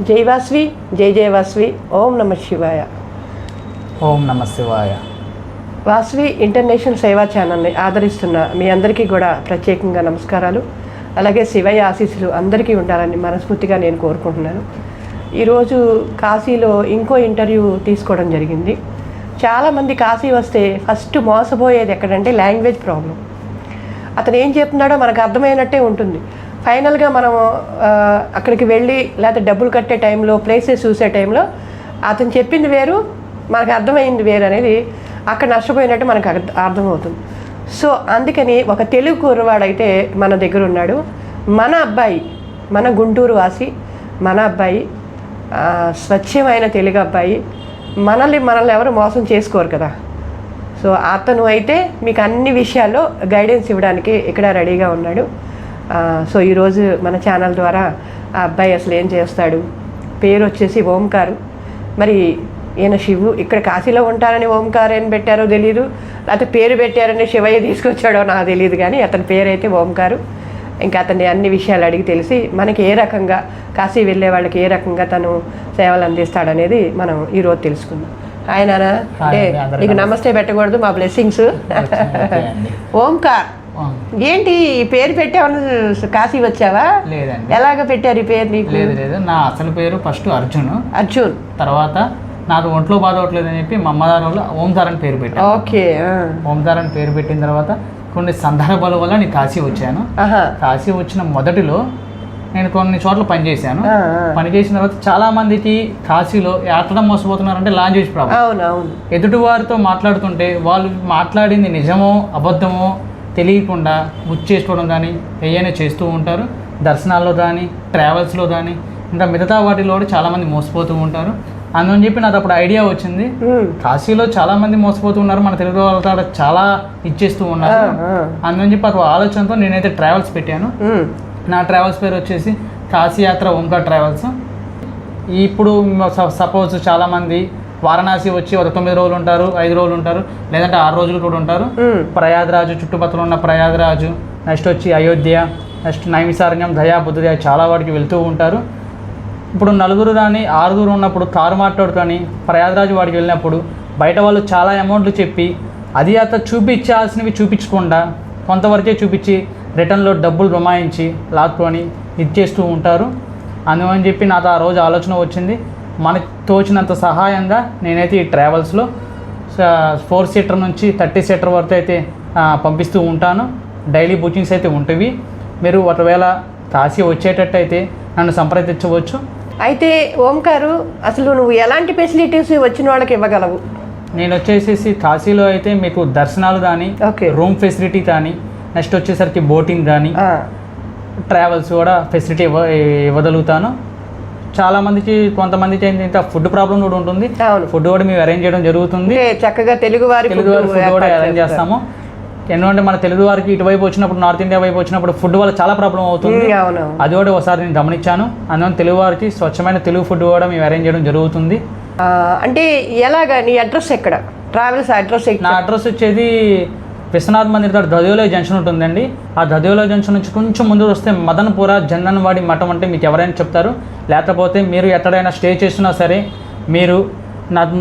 జై వాస్వి జై జయ వాస్వి. ఓం నమ శివాయ. ఓం నమ శివాయ. వాస్వి ఇంటర్నేషనల్ సేవా ఛానల్ని ఆదరిస్తున్న మీ అందరికీ కూడా ప్రత్యేకంగా నమస్కారాలు. అలాగే శివయ్య ఆశీస్సులు అందరికీ ఉండాలని మనస్ఫూర్తిగా నేను కోరుకుంటున్నాను. ఈరోజు కాశీలో ఇంకో ఇంటర్వ్యూ తీసుకోవడం జరిగింది. చాలామంది కాశీ వస్తే ఫస్ట్ మోసపోయేది ఎక్కడంటే లాంగ్వేజ్ ప్రాబ్లం. అతను ఏం చెప్తున్నాడో మనకు అర్థమైనట్టే ఉంటుంది. ఫైనల్గా మనం అక్కడికి వెళ్ళి లేకపోతే డబ్బులు కట్టే టైంలో ప్లేసెస్ చూసే టైంలో అతను చెప్పింది వేరు, మనకు అర్థమైంది వేరు అనేది అక్కడ నష్టపోయినట్టు మనకు అర్థమవుతుంది. సో అందుకని ఒక తెలుగు కుర్రవాడైతే మన దగ్గర ఉన్నాడు. మన అబ్బాయి, మన గుంటూరు వాసి, మన అబ్బాయి, స్వచ్ఛమైన తెలుగు అబ్బాయి. మనల్ని ఎవరు మోసం చేసుకోరు కదా. సో అతను అయితే మీకు అన్ని విషయాల్లో గైడెన్స్ ఇవ్వడానికి ఇక్కడ రెడీగా ఉన్నాడు. సో ఈరోజు మన ఛానల్ ద్వారా ఆ అబ్బాయి అసలు ఏం చేస్తాడు, పేరు వచ్చేసి ఓంకారు. మరి ఈయన శివు ఇక్కడ కాశీలో ఉంటారని ఓంకార్ అని పెట్టారో తెలియదు, లేకపోతే పేరు పెట్టారని శివయ్య తీసుకొచ్చాడో నాకు తెలియదు, కానీ అతని పేరు అయితే ఓంకారు. ఇంకా అతన్ని అన్ని విషయాలు అడిగి తెలిసి మనకి ఏ రకంగా కాశీ వెళ్ళే వాళ్ళకి ఏ రకంగా తను సేవలు అందిస్తాడనేది మనం ఈరోజు తెలుసుకుందాం. ఆయన అంటే నీకు నమస్తే పెట్టకూడదు, మా బ్లెస్సింగ్స్. ఓంకార్ ఏంటి ఈ పేరు పెట్టావని కాశీ వచ్చావా? లేదండి. ఎలాగ పెట్టారు ఈ పేరు నీకు? లేదు, నా అసలు పేరు ఫస్ట్ అర్జున్. తర్వాత నాకు ఒంట్లో బాధ అవట్లేదు అని చెప్పి మా అమ్మదారు వల్ల ఓంకార్ అని పేరు పెట్టాను. ఓకే. ఓంకార్ అని పేరు పెట్టిన తర్వాత కొన్ని సందర్భాల వల్ల నేను కాశీ వచ్చాను. కాశీ వచ్చిన మొదటిలో నేను కొన్ని చోట్ల పనిచేశాను. పనిచేసిన తర్వాత చాలా మందికి కాశీలో ఎట్లా మోసపోతున్నారంటే లాంగ్వేజ్ ప్రాబ్లం. ఎదుటి వారితో మాట్లాడుతుంటే వాళ్ళు మాట్లాడింది నిజమో అబద్ధమో తెలియకుండా బుక్ చేసుకోవడం కానీ ఏమైనా చేస్తూ ఉంటారు. దర్శనాల్లో కానీ ట్రావెల్స్లో కానీ ఇంకా మిగతా వాటిలో కూడా చాలామంది మోసపోతూ ఉంటారు. అందుకని చెప్పి నాకు అప్పుడు ఐడియా వచ్చింది, కాశీలో చాలామంది మోసపోతూ ఉన్నారు, మన తెలుగు వాళ్ళతో చాలా ఇచ్చేస్తూ ఉన్నారు. అందుకని చెప్పి ఒక ఆలోచనతో నేనైతే ట్రావెల్స్ పెట్టాను. నా ట్రావెల్స్ పేరు వచ్చేసి కాశీయాత్ర ఓంకార్ ట్రావెల్స్. ఇప్పుడు సపోజ్ చాలామంది వారణాసి వచ్చి ఒక 9 రోజులు ఉంటారు, 5 రోజులు ఉంటారు, లేదంటే 6 రోజులు కూడా ఉంటారు. ప్రయాగరాజు చుట్టుపక్కల ఉన్న ప్రయాగరాజు, నెక్స్ట్ వచ్చి అయోధ్య, నెక్స్ట్ నైమిసారణ్యం, దయా బుద్ధుదయ చాలా వాటికి వెళ్తూ ఉంటారు. ఇప్పుడు నలుగురు కానీ 6 ఉన్నప్పుడు కారు మాట్లాడుకొని ప్రయాగరాజు వాడికి వెళ్ళినప్పుడు బయట వాళ్ళు చాలా అమౌంట్లు చెప్పి అది అత చూపించాల్సినవి చూపించకుండా కొంతవరకే చూపించి రిటర్న్లో డబ్బులు రుమాయించి లాక్కొని ఇచ్చేస్తూ ఉంటారు. అందుకని చెప్పి నాకు ఆ రోజు ఆలోచన వచ్చింది, మనకు తోచినంత సహాయంగా నేనైతే ఈ ట్రావెల్స్లో 4 సీటర్ నుంచి 30 సీటర్ వరకు అయితే పంపిస్తూ ఉంటాను. డైలీ బుకింగ్స్ అయితే ఉంటాయి. మీరు ఒకవేళ కాశీ వచ్చేటట్టు అయితే నన్ను సంప్రదించవచ్చు. అయితే ఓంకారు, అసలు నువ్వు ఎలాంటి ఫెసిలిటీస్ వచ్చిన వాళ్ళకి ఇవ్వగలవు? నేను వచ్చేసేసి కాశీలో అయితే మీకు దర్శనాలు కానీ, రూమ్ ఫెసిలిటీ కానీ, నెక్స్ట్ వచ్చేసరికి బోటింగ్ కానీ, ట్రావెల్స్ కూడా ఫెసిలిటీ ఇవ్వగలుగుతాను. చాలామందికి కొంతమందికి ఏంటంటే ఫుడ్ ప్రాబ్లం కూడా ఉంటుంది. ఫుడ్ కూడా మేము అరేంజ్ చేయడం జరుగుతుంది. చక్కగా తెలుగు వారి ఫుడ్ కూడా అరేంజ్ చేస్తాము. ఎందుకంటే మన తెలుగు వారికి ఇటువైపు వచ్చినప్పుడు, నార్త్ ఇండియా వైపు వచ్చినప్పుడు ఫుడ్ వల్ల చాలా ప్రాబ్లం అవుతుంది. అది కూడా ఒకసారి నేను గమనించాను. అందువల్ల తెలుగు వారికి స్వచ్ఛమైన తెలుగు ఫుడ్ కూడా మేము అరేంజ్ చేయడం జరుగుతుంది. అంటే ఎలాగా? నీ అడ్రస్ ఎక్కడ? Travels address? నా అడ్రస్ వచ్చేది విశ్వనాథ్ మందిర్ దగ్గర దదియోలో జంక్షన్ ఉంటుందండి. ఆ దదియోలో జంక్షన్ నుంచి కొంచెం ముందు వస్తే మదన్పుర జందన్వాడి మఠం అంటే మీకు ఎవరైనా చెప్తారు. లేకపోతే మీరు ఎక్కడైనా స్టే చేస్తున్నా సరే మీరు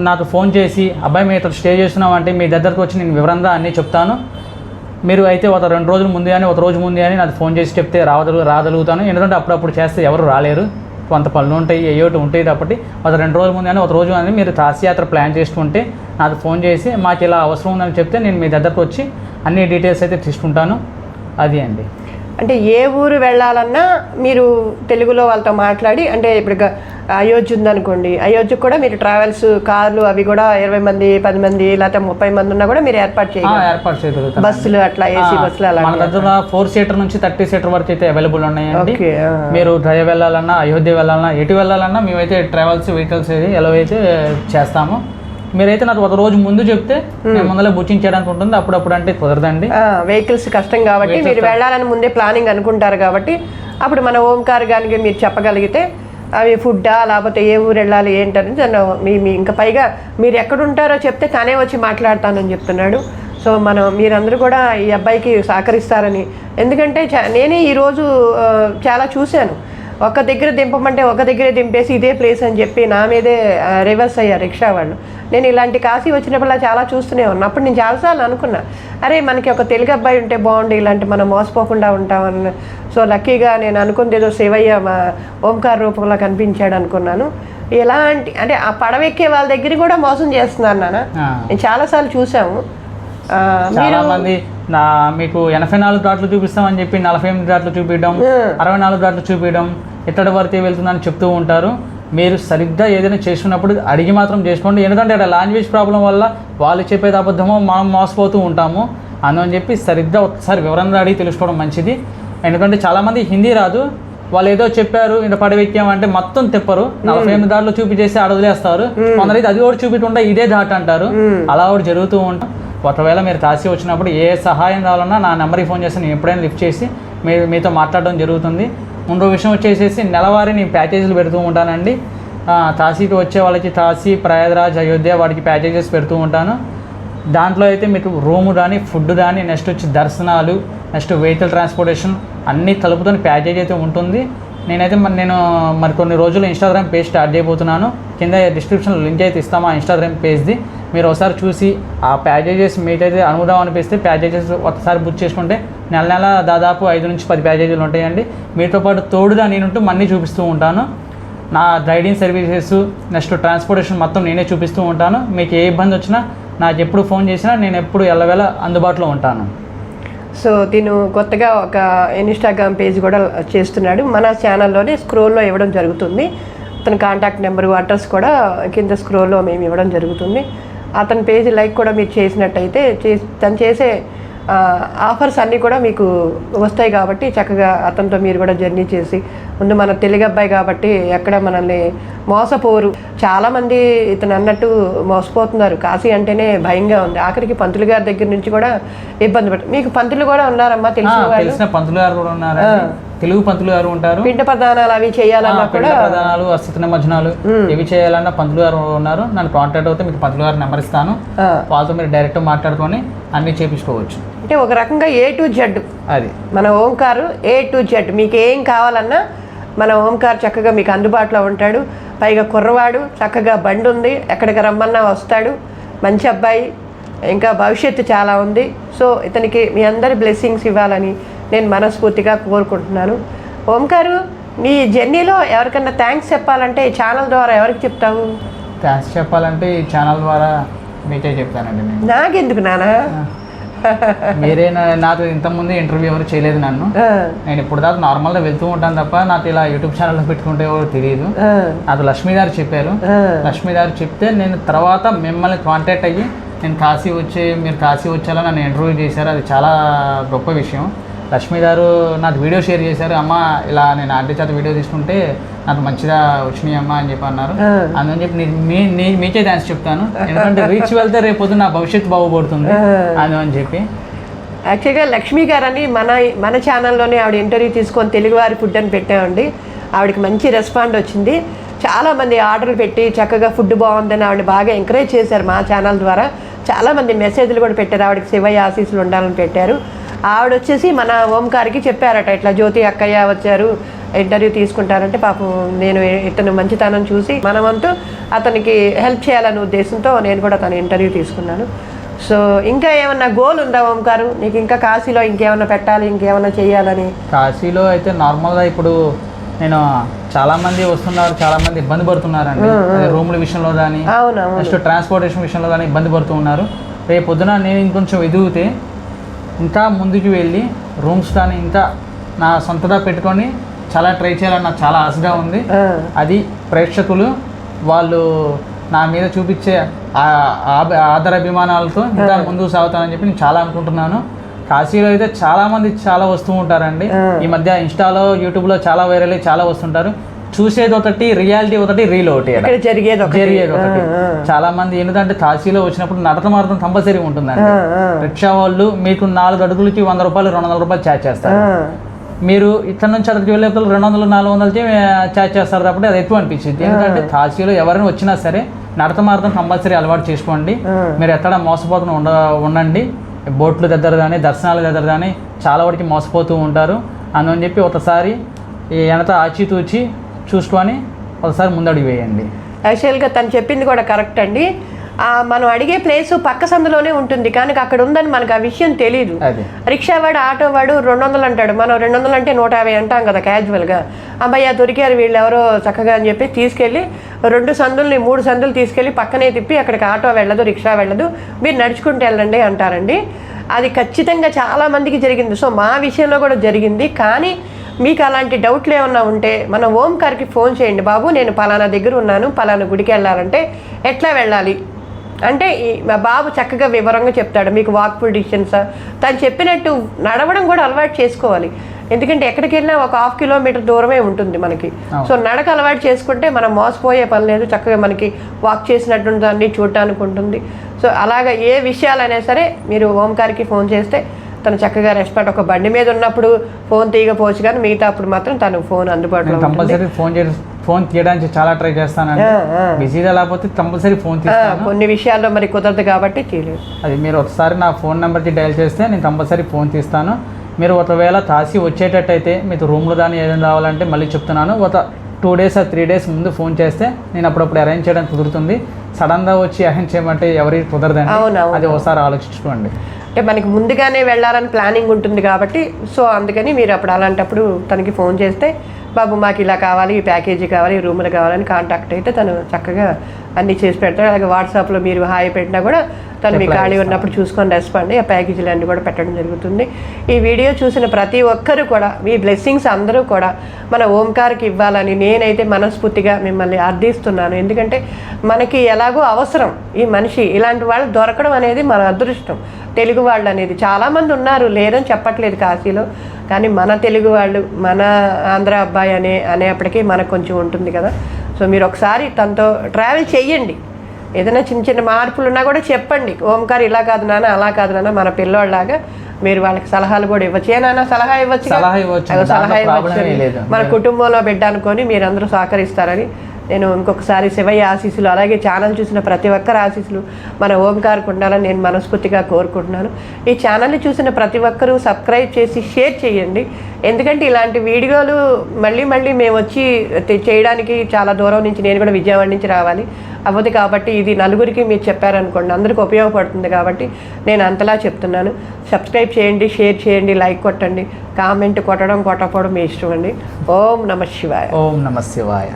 నాకు ఫోన్ చేసి అబ్బాయి మేము ఇక్కడ స్టే చేస్తున్నాం అంటే మీ దగ్గరకు వచ్చి నేను వివరంగా అన్నీ చెప్తాను. మీరు అయితే ఒక 2 రోజుల ముందు కానీ ఒక రోజు ముందు కానీ నాకు ఫోన్ చేసి చెప్తే రాగలుగుతాను. ఎందుకంటే అప్పుడప్పుడు చేస్తే ఎవరు రాలేరు, కొంత పనులు ఉంటాయి, ఏయోటి ఉంటాయి. కాబట్టి ఒక 2 రోజుల ముందు కానీ ఒక రోజు కానీ మీరు కాశీయాత్ర ప్లాన్ చేసుకుంటే నాకు ఫోన్ చేసి మాకు ఇలా అవసరం ఉందని చెప్తే నేను మీ దగ్గరకు వచ్చి అన్ని డీటెయిల్స్ అయితే తీసుకుంటాను. అది అండి. అంటే ఏ ఊరు వెళ్ళాలన్నా మీరు తెలుగులో వాళ్ళతో మాట్లాడి, అంటే ఇప్పుడు అయోధ్య ఉందనుకోండి, అయోధ్యకు కూడా మీరు ట్రావెల్స్ కార్లు అవి కూడా 20 మంది 10 మంది లేకపోతే 30 మంది ఉన్నా కూడా మీరు ఏర్పాటు చేయగలుగుతారు. బస్సులు అట్లా ఏసీ బస్సులు అలా మన దగ్గర 4 సీటర్ నుంచి 30 సీటర్ వరకు అయితే అవైలబుల్ ఉన్నాయండి. మీరు దయ వెళ్ళాలన్నా, అయోధ్య వెళ్ళాలన్నా, ఎటు వెళ్ళాలన్నా మేమైతే ట్రావెల్స్ వెహికల్స్ ఎలా అయితే చేస్తాము. మీరైతే నాకు ఒక రోజు ముందు చెప్తే నేను ముందర బుకింగ్ చేయడానికి ఉంటుంది. అప్పుడప్పుడు అంటే కుదరదండి, వెహికల్స్ కష్టం కాబట్టి మీరు వెళ్ళాలని ముందే ప్లానింగ్ అనుకుంటారు. కాబట్టి అప్పుడు మన ఓంకార్ గారికి మీరు చెప్పగలిగితే అవి ఫుడ్డా లేకపోతే ఏ ఊరు వెళ్ళాలి ఏంటని మీ ఇంకా పైగా మీరు ఎక్కడుంటారో చెప్తే తనే వచ్చి మాట్లాడతానని చెప్తున్నాడు. సో మీరందరూ కూడా ఈ అబ్బాయికి సహకరిస్తారని, ఎందుకంటే నేనే ఈరోజు చాలా చూశాను. ఒక దగ్గర దింపమంటే ఒక దగ్గరే దింపేసి ఇదే ప్లేస్ అని చెప్పి నా మీదే రివర్స్ అయ్యారు రిక్షా వాళ్ళు. నేను ఇలాంటి కాశీ వచ్చినప్పుడు చాలా చూస్తూనే ఉన్నాను. అప్పుడు నేను చాలాసార్లు అనుకున్నా, అరే మనకి ఒక తెలుగు అబ్బాయి ఉంటే బాగుండు, ఇలాంటి మనం మోసపోకుండా ఉంటామని. సో లక్కీగా నేను అనుకుంది ఏదో శివయ్య మా ఓంకార రూపంలో కనిపించాడు అనుకున్నాను. ఎలాంటి అంటే ఆ పడవెక్కే వాళ్ళ దగ్గర కూడా మోసం చేస్తున్నారు నాన్న. నేను చాలాసార్లు చూసాము. చాలా మంది మీకు 84 డాట్లు చూపిస్తామని చెప్పి 48 డాట్లు చూపించడం, 64 డాట్లు చూపించడం, ఎత్తడి వరకే వెళ్తుందని చెప్తూ ఉంటారు. మీరు సరిగ్గా ఏదైనా చేసుకున్నప్పుడు అడిగి మాత్రం చేసుకోండి. ఎందుకంటే అక్కడ లాంగ్వేజ్ ప్రాబ్లం వల్ల వాళ్ళు చెప్పేది అబద్ధమో మనం మోసపోతూ ఉంటాము. అందుకని చెప్పి సరిగ్గా ఒకసారి వివరంగా అడిగి తెలుసుకోవడం మంచిది. ఎందుకంటే చాలామంది హిందీ రాదు, వాళ్ళు ఏదో చెప్పారు ఇంత పడవెక్కామంటే మొత్తం తిప్పరు, 48 దాంట్లో చూపించేసి వదిలేస్తారు. కొందరైతే అది కూడా చూపించుంటే ఇదే డాట్ అంటారు. అలా కూడా జరుగుతూ ఉంటాం. ఒకవేళ మీరు కాశీ వచ్చినప్పుడు ఏ సహాయం కావాలన్నా నా నెంబర్కి ఫోన్ చేసి నేను ఎప్పుడైనా లిఫ్ట్ చేసి మీతో మాట్లాడడం జరుగుతుంది. ముందు విషయం వచ్చేసేసి నెలవారీ నేను ప్యాకేజీలు పెడుతూ ఉంటానండి. కాశీకి వచ్చే వాళ్ళకి కాశీ, ప్రయాగరాజ్, అయోధ్య వాటికి ప్యాకేజెస్ పెడుతూ ఉంటాను. దాంట్లో అయితే మీకు రూము కానీ, ఫుడ్ కానీ, నెక్స్ట్ వచ్చి దర్శనాలు, నెక్స్ట్ వెహికల్ ట్రాన్స్పోర్టేషన్ అన్నీ కలుపుకొని ప్యాకేజ్ అయితే ఉంటుంది. నేను మరి కొన్ని రోజులు ఇన్స్టాగ్రామ్ పేజ్ స్టార్ట్ చేయబోతున్నాను. కింద డిస్క్రిప్షన్లో లింక్ అయితే ఇస్తాము ఆ ఇన్స్టాగ్రామ్ పేజ్ది. మీరు ఒకసారి చూసి ఆ ప్యాకేజెస్ మీకైతే అనుదాం అనిపిస్తే ప్యాకేజెస్ ఒకసారి బుక్ చేసుకుంటే నెల దాదాపు 5 నుంచి 10 ప్యాకేజీలు ఉంటాయండి. మీతో పాటు తోడుగా నేనుంటూ మనీ చూపిస్తూ ఉంటాను. నా గైడింగ్ సర్వీసెస్, నెక్స్ట్ ట్రాన్స్పోర్టేషన్ మొత్తం నేనే చూపిస్తూ ఉంటాను. మీకు ఏ ఇబ్బంది వచ్చినా నాకు ఎప్పుడు ఫోన్ చేసినా నేను ఎప్పుడు ఎల్లవేళ అందుబాటులో ఉంటాను. సో తిను కొత్తగా ఒక ఇన్స్టాగ్రామ్ పేజ్ కూడా చేస్తున్నాడు. మన ఛానల్లోనే స్క్రోల్లో ఇవ్వడం జరుగుతుంది. అతని కాంటాక్ట్ నెంబరు, అడ్రస్ కూడా కింద స్క్రోల్లో మేము ఇవ్వడం జరుగుతుంది. అతని పేజ్ లైక్ కూడా మీరు చేసినట్టయితే తను చేసే ఆఫర్స్ అన్నీ కూడా మీకు వస్తాయి. కాబట్టి చక్కగా అతనితో మీరు కూడా జర్నీ చేసి, ముందు మన తెలుగు అబ్బాయి కాబట్టి ఎక్కడ మనల్ని మోసపోరు. చాలామంది ఇతను అన్నట్టు మోసపోతున్నారు. కాశీ అంటేనే భయంగా ఉంది. ఆఖరికి పంతులు గారి దగ్గర నుంచి కూడా ఇబ్బంది పడుతుంది. మీకు పంతులు కూడా ఉన్నారమ్మా? తెలిసిన పంతులు గారు కూడా ఉన్నారు. తెలుగు పంతులు గారు ఉంటారు. పిండ ప్రదానాలు అవి చేయాలన్నా కూడా, ప్రదానాలు, అస్థిత నిమజ్జనాలు ఇవి చేయాలన్నా పంతులు గారు ఉన్నారు. నన్ను కాంటాక్ట్ అవుతే మీకు పంతులు గారు నెంబర్ ఇస్తాను. వాళ్ళతో మీరు డైరెక్ట్ మాట్లాడుకొని అన్నీ చేపించుకోవచ్చు. అంటే ఒక రకంగా A to Z అది మన ఓంకారు. A to Z మీకు ఏం కావాలన్నా మన ఓంకార్ చక్కగా మీకు అందుబాటులో ఉంటాడు. పైగా కుర్రవాడు, చక్కగా బండి ఉంది, ఎక్కడికి రమ్మన్నా వస్తాడు. మంచి అబ్బాయి, ఇంకా భవిష్యత్తు చాలా ఉంది. సో ఇతనికి మీ అందరి బ్లెస్సింగ్స్ ఇవ్వాలని నేను మనస్ఫూర్తిగా కోరుకుంటున్నాను. ఓంకారు, మీ జర్నీలో ఎవరికన్నా థ్యాంక్స్ చెప్పాలంటే ఈ ఛానల్ ద్వారా ఎవరికి చెప్తావు? థ్యాంక్స్ చెప్పాలంటే ఈ ఛానల్ ద్వారా మీకే చెప్తానండి. నేను నాకెందుకు నానా? మీరే నాకు ఇంతకుముందు ఇంటర్వ్యూ ఎవరు చేయలేదు నన్ను. నేను ఇప్పుడు దాకా నార్మల్గా వెళ్తూ ఉంటాను తప్ప నాకు ఇలా యూట్యూబ్ ఛానల్లో పెట్టుకుంటే ఎవరు తెలియదు. నాకు లక్ష్మీ గారు చెప్పారు. లక్ష్మీ గారు చెప్తే నేను తర్వాత మిమ్మల్ని కాంటాక్ట్ అయ్యి నేను మీరు కాశీ వచ్చేలా నన్ను ఇంటర్వ్యూ చేశారు. అది చాలా గొప్ప విషయం. లక్ష్మీ గారు నాకు వీడియో షేర్ చేశారు. అమ్మ ఇలా నేను ఆంటీ చేత వీడియో తీసుకుంటే నాకు మంచిగా వచ్చినాయి అమ్మ అని చెప్పి అన్నారు. అందుకని చెప్పి మీకే థ్యాంక్స్ చెప్తాను. ఎందుకంటే రీచ్ వెళ్తే రేపు పొద్దున నా భవిష్యత్తు బాగుపడుతుంది అందుకని చెప్పి. యాక్చువల్గా లక్ష్మీ గారని మన ఛానల్లోనే ఆవిడ ఇంటర్వ్యూ తీసుకొని తెలుగువారి ఫుడ్ అని పెట్టామండి. ఆవిడకి మంచి రెస్పాండ్ వచ్చింది. చాలామంది ఆర్డర్లు పెట్టి చక్కగా ఫుడ్ బాగుందని ఆవిడ బాగా ఎంకరేజ్ చేశారు. మా ఛానల్ ద్వారా చాలామంది మెసేజ్లు కూడా పెట్టారు. ఆవిడకి శివయ్య ఆశీస్సులు ఉండాలని పెట్టారు. ఆవిడ వచ్చేసి మన ఓంకార్కి చెప్పారట, ఇట్లా జ్యోతి అక్కయ్య వచ్చారు ఇంటర్వ్యూ తీసుకుంటారంటే, పాపం నేను ఇతను మంచితనం చూసి మనమంటూ అతనికి హెల్ప్ చేయాలనే ఉద్దేశంతో నేను కూడా తన ఇంటర్వ్యూ తీసుకున్నాను. సో ఇంకా ఏమన్నా గోల్ ఉందా ఓంకారు నీకు? ఇంకా కాశీలో ఇంకేమన్నా పెట్టాలి, ఇంకేమన్నా చేయాలని? కాశీలో అయితే నార్మల్గా ఇప్పుడు నేను చాలామంది వస్తున్నారు, చాలామంది ఇబ్బంది పడుతున్నారండి. రూముల విషయంలో కానీ, నెక్స్ట్ ట్రాన్స్పోర్టేషన్ విషయంలో కానీ ఇబ్బంది పడుతూ ఉన్నారు. రేపు పొద్దున నేను ఇంకొంచెం ఎదిగితే ఇంకా ముందుకు వెళ్ళి రూమ్స్ కానీ ఇంకా నా సొంతగా పెట్టుకొని చాలా ట్రై చేయాలని నాకు చాలా ఆశగా ఉంది. అది ప్రేక్షకులు వాళ్ళు నా మీద చూపించే ఆదరాభిమానాలతో ఇంకా ముందుకు సాగుతానని చెప్పి నేను చాలా అనుకుంటున్నాను. కాశీలో అయితే చాలామంది చాలా వస్తూ ఉంటారండి. ఈ మధ్య ఇన్స్టాలో, యూట్యూబ్లో చాలా వైరల్ అయ్యి చాలా వస్తుంటారు. చూసేది ఒకటి, రియాలిటీ ఒకటి, రీల్ ఒకటి, జరిగేది ఒకటి. చాలా మంది ఎందుకంటే కాశీలో వచ్చినప్పుడు నడత మాత్రం కంపల్సరీ ఉంటుందండి. రిక్షా వాళ్ళు మీకు 4 అడుగులకి 100 రూపాయలు, 200 రూపాయలు ఛార్జ్ చేస్తారు. మీరు ఇక్కడ నుంచి అక్కడికి వెళ్ళే 200, 400 ఛార్జ్ చేస్తారు కాబట్టి అది ఎక్కువ అనిపించింది. ఎందుకంటే కాశీలో ఎవరైనా వచ్చినా సరే నడత మాత్రం కంపల్సరీ అలవాటు చేసుకోండి. మీరు ఎక్కడ మోసపోకుండా ఉండండి. బోట్ల దగ్గర కానీ, దర్శనాల దగ్గర కానీ చాలా వరకు మోసపోతూ ఉంటారు. అందుకని చెప్పి ఒకసారి ఎంత ఆచితూచి చూసుకొని ఒకసారి ముందడుగు వేయండి. యాక్చువల్గా తను చెప్పింది కూడా కరెక్ట్ అండి. మనం అడిగే ప్లేస్ పక్క సందులోనే ఉంటుంది, కానీ అక్కడ ఉందని మనకు ఆ విషయం తెలియదు. రిక్షావాడు ఆటోవాడు 200 అంటాడు, మనం 200 అంటే 150 అంటాం కదా క్యాజువల్గా. అబ్బాయి దొరికారు వీళ్ళు ఎవరో చక్కగా అని చెప్పి తీసుకెళ్ళి 2 సందుల్ని 3 సందులు తీసుకెళ్ళి పక్కనే తిప్పి అక్కడికి ఆటో వెళ్ళదు, రిక్షా వెళ్ళదు, మీరు నడుచుకుంటూ వెళ్ళండి అంటారండి. అది ఖచ్చితంగా చాలామందికి జరిగింది. సో మా విషయంలో కూడా జరిగింది. కానీ మీకు అలాంటి డౌట్లు ఏమన్నా ఉంటే మన ఓంకార్కి ఫోన్ చేయండి. బాబు నేను పలానా దగ్గర ఉన్నాను, పలానా గుడికి వెళ్ళాలంటే ఎట్లా వెళ్ళాలి అంటే మా బాబు చక్కగా వివరంగా చెప్తాడు. మీకు వాక్ఫుల్ డిస్టెన్స్ తను చెప్పినట్టు నడవడం కూడా అలవాటు చేసుకోవాలి. ఎందుకంటే ఎక్కడికి వెళ్ళినా ఒక 1/2 కిలోమీటర్ దూరమే ఉంటుంది మనకి. సో నడక అలవాటు చేసుకుంటే మనం మోసపోయే పని లేదు, చక్కగా మనకి వాక్ చేసినట్టు ఉంటుంది, అన్నీ చూడటానికి ఉంటుంది. సో అలాగా ఏ విషయాలైనా సరే మీరు ఓంకార్కి ఫోన్ చేస్తే తను చక్కగా రెస్పాండ్. ఒక బండి మీద ఉన్నప్పుడు ఫోన్ తీయకపోవచ్చు, కానీ మిగతా అప్పుడు మాత్రం తను ఫోన్ అందుబాటులో కంపల్సరీ ఫోన్ తీయడానికి చాలా ట్రై చేస్తానండి. బిజీగా లేకపోతే కంపల్సరీ ఫోన్ తీస్తాను. కొన్ని విషయాల్లో మరి కుదరదు కాబట్టి తీయలేదు. అది మీరు ఒకసారి నా ఫోన్ నెంబర్కి డయల్ చేస్తే నేను కంపల్సరీ ఫోన్ తీస్తాను. మీరు ఒకవేళ కాశీ వచ్చేటట్టయితే మీకు రూమ్లో కానీ ఏదైనా రావాలంటే మళ్ళీ చెప్తున్నాను, ఒక 2 days or 3 days ముందు ఫోన్ చేస్తే నేను అప్పుడప్పుడు అరేంజ్ చేయడానికి కుదురుతుంది. సడన్గా వచ్చి అరేంజ్ చేయమంటే ఎవరికి కుదరదండి. అది ఒకసారి ఆలోచించుకోండి. అంటే మనకి ముందుగానే వెళ్ళాలని ప్లానింగ్ ఉంటుంది కాబట్టి, సో అందుకని మీరు అప్పుడు అలాంటప్పుడు తనకి ఫోన్ చేస్తే బాబు మాకు ఇలా కావాలి, ఈ ప్యాకేజీ కావాలి, ఈ రూములు కావాలని కాంటాక్ట్ అయితే తను చక్కగా అన్నీ చేసి పెడతాడు. అలాగే వాట్సాప్లో మీరు హాయ్ పెట్టినా కూడా తను మీ ఖాళీ ఉన్నప్పుడు చూసుకొని రెస్పాండ్ ఆ ప్యాకేజీలు అన్నీ కూడా పెట్టడం జరుగుతుంది. ఈ వీడియో చూసిన ప్రతి ఒక్కరు కూడా మీ బ్లెస్సింగ్స్ అందరూ కూడా మన ఓంకార్కి ఇవ్వాలని నేనైతే మనస్ఫూర్తిగా మిమ్మల్ని అర్థిస్తున్నాను. ఎందుకంటే మనకి ఎలాగో అవసరం ఈ మనిషి, ఇలాంటి వాళ్ళు దొరకడం అనేది మన అదృష్టం. తెలుగు వాళ్ళు అనేది చాలామంది ఉన్నారు, లేరని చెప్పట్లేదు కాశీలో, కానీ మన తెలుగు వాళ్ళు, మన ఆంధ్ర అబ్బాయి అనేప్పటికీ మనకు కొంచెం ఉంటుంది కదా. సో మీరు ఒకసారి తనతో ట్రావెల్ చెయ్యండి. ఏదైనా చిన్న చిన్న మార్పులు ఉన్నా కూడా చెప్పండి. ఓంకార్ ఇలా కాదు నాన్న, అలా కాదు నాన్న, మన పిల్లోళ్ళలాగా మీరు వాళ్ళకి సలహాలు కూడా ఇవ్వచ్చు. ఏనా సలహా ఇవ్వచ్చు, సలహా ఇవ్వచ్చు. మన కుటుంబంలో బిడ్డ అనుకొని మీరందరూ సహకరిస్తారని నేను ఇంకొకసారి శివయ్య ఆశీస్సులు, అలాగే ఛానల్ చూసిన ప్రతి ఒక్కరి ఆశీస్సులు మన ఓంకార్కి ఉండాలని నేను మనస్ఫూర్తిగా కోరుకుంటున్నాను. ఈ ఛానల్ని చూసిన ప్రతి ఒక్కరూ సబ్స్క్రైబ్ చేసి షేర్ చేయండి. ఎందుకంటే ఇలాంటి వీడియోలు మళ్ళీ మేము వచ్చి చేయడానికి చాలా దూరం నుంచి, నేను కూడా విజయవాడ నుంచి రావాలి అవ్వదు కాబట్టి ఇది నలుగురికి మీరు చెప్పారనుకోండి అందరికీ ఉపయోగపడుతుంది కాబట్టి నేను అంతలా చెప్తున్నాను. సబ్స్క్రైబ్ చేయండి, షేర్ చేయండి, లైక్ కొట్టండి, కామెంట్ కొట్టడం కొట్టకపోవడం మీ ఇష్టం అండి. ఓం నమః శివాయ. ఓం నమః శివాయ.